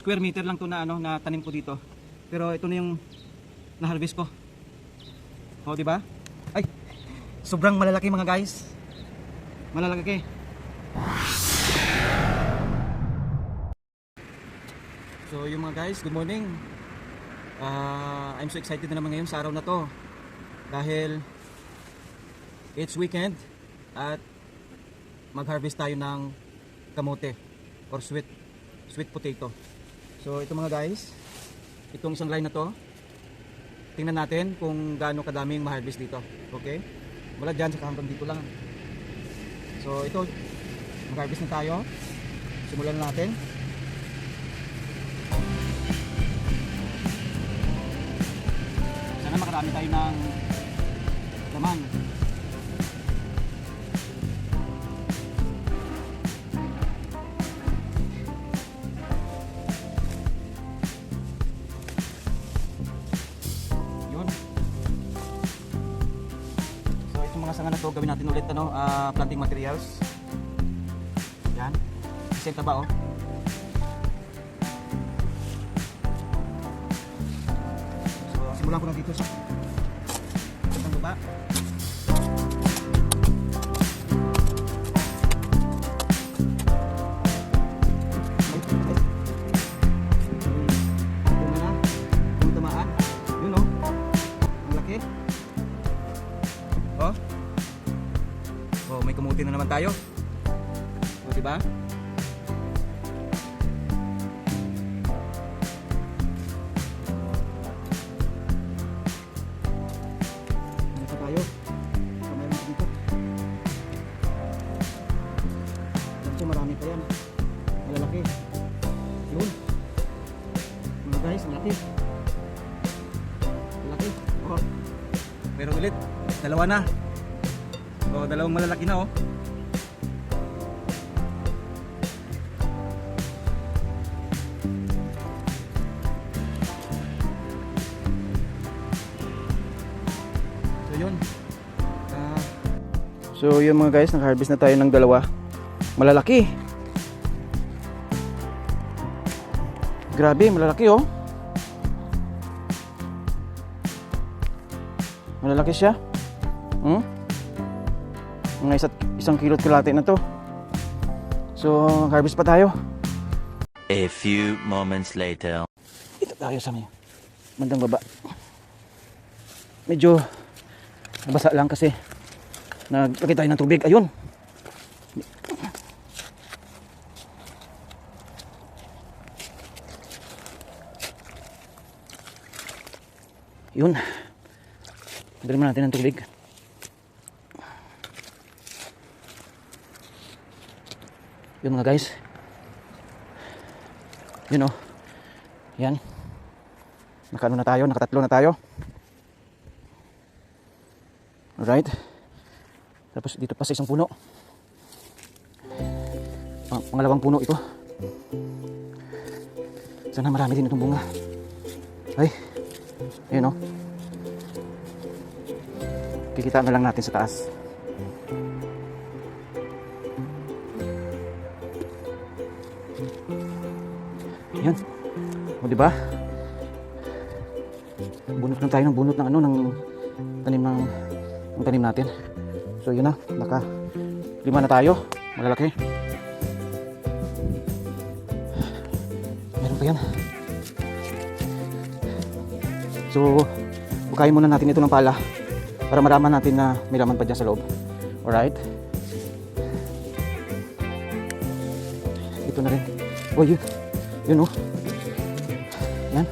Square meter lang to na na tanim ko dito. Pero ito na yung na-harvest ko. O, di ba? Ay, sobrang malalaki mga guys. Malalaki. So, yung mga guys, good morning. I'm so excited na naman ngayon sa araw na to. Dahil it's weekend at mag-harvest tayo ng kamote or sweet potato. So ito mga guys, itong isang line na to, tingnan natin kung gaano kadaming ma-harvest dito. Okay? Wala dyan, saka hanggang dito lang. So ito, mag-harvest na tayo. Simulan na natin. Sana makarami tayo ng laman. Mga na to, gawin natin ulit planting materials. Yan. Same taba So simulan ko na dito sa baba. May kamuti na naman tayo. O, diba? Ano pa tayo? Kamay mo dito. Medyo marami pa yan. Malalaki. Yun. Mga guys, malaki. Malaki. O. Pero ulit, dalawa na. O, dalawang malalaki na So yun mga guys, nag-harvest na tayo ng dalawa. Malalaki. Grabe, malalaki Malalaki siya. Mga isang kilot kalate na to. So harvest pa tayo. A few moments later. Ito tayo sa may bandang baba. Medyo nabasa lang kasi naglagay tayo ng tubig. Ayun. Yun. Dali mo natin ng tubig. Yun mga guys. Yun Yan. Nakaano na tayo, nakatatlo na tayo. Alright. Tapos dito pa sa isang puno. Pangalawang puno ito. Sana marami din itong bunga. Ay. Ayun Kikita na lang natin sa taas. Yan. O diba? Bunot lang tayo ng bunot ng tanim natin. So yun na, naka 5 na tayo. Malalaki. Meron pa yan. So bukayin muna natin ito ng pala para maraman natin na may laman pa dyan sa loob. Alright. Ito na rin. Oh yun. Yun Yan.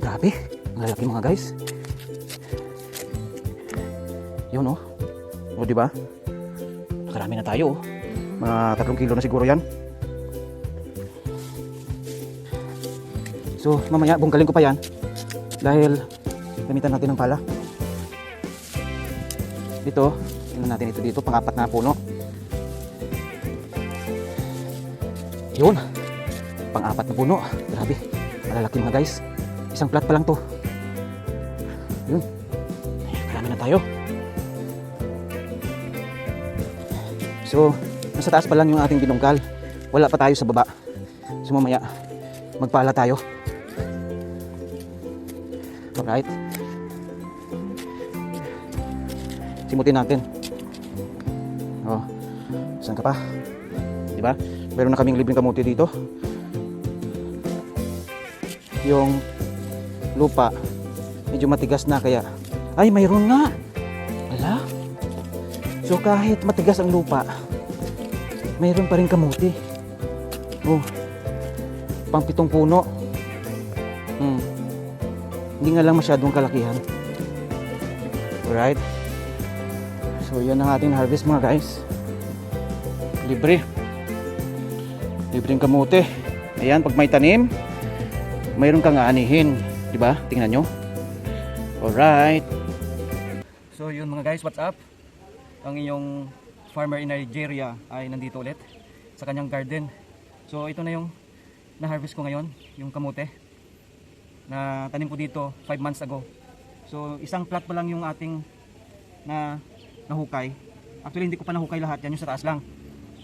Grabe. Malalaki mga guys. Yun O diba? Nakarami na tayo Mga 3 kilo na siguro yan. So mamaya bungkalin ko pa yan. Dahil gamitan natin ng pala. Dito. Tingnan natin ito dito. Pang-4 na puno. Yun. Pang-4 na puno. Grabe. Malalaki mga guys. Isang plat pa lang to. Yun. Marami na tayo. So, nasa taas pa lang yung ating binungkal. Wala pa tayo sa baba. So mamaya, magpala tayo. Alright. Simutin natin. Oh, saan ka pa? Diba? Meron na kaming libreng kamote dito. Yung lupa medyo matigas na kaya ay mayroon nga. Wala. So kahit matigas ang lupa, mayroon pa rin kamote. Oh, pang 7 puno. Hindi nga lang masyadong kalakihan. Alright. So yan ang ating harvest mga guys. Libre. Libreng kamote. Ayan, pag may tanim, mayroon kang aanihin. Diba? Tingnan nyo. Alright. So yun mga guys, what's up? Ang inyong farmer in Nigeria ay nandito ulit sa kanyang garden. So ito na yung na-harvest ko ngayon, yung kamote na tanim ko dito 5 months ago. So isang plat pa lang yung ating nahukay. Actually hindi ko pa nahukay lahat yan, yung sa taas lang.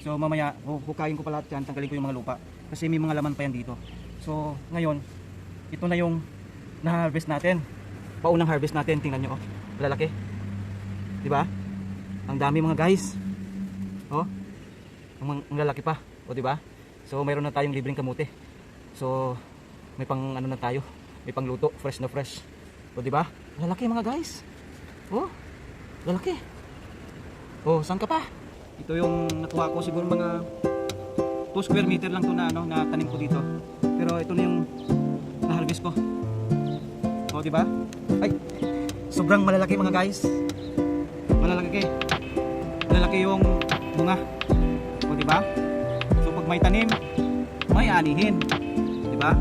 So mamaya hukayin ko pa lahat yan, tanggalin ko yung mga lupa kasi may mga laman pa yan dito. So ngayon ito na yung na-harvest natin. Paunang harvest natin, tingnan nyo, oh. Lalaki. Diba? Ang dami mga guys. Oh. Ang lalaki pa, oh, diba? So mayroon na tayong libreng kamote. So may pang ano na tayo, may pang luto, fresh na fresh. Oh, diba? Lalaki mga guys. Oh. Lalaki. Oh, saan ka pa? Ito yung nakuha ko, siguro mga 2 square meter lang to na ano, na tanim ko dito. Pero ito na yung na-harvest ko. Oh, di ba? Ay, sobrang malalaki mga guys. Malalaki. Malalaki yung bunga. Oh, di ba? So pag may tanim, may anihin. Di ba?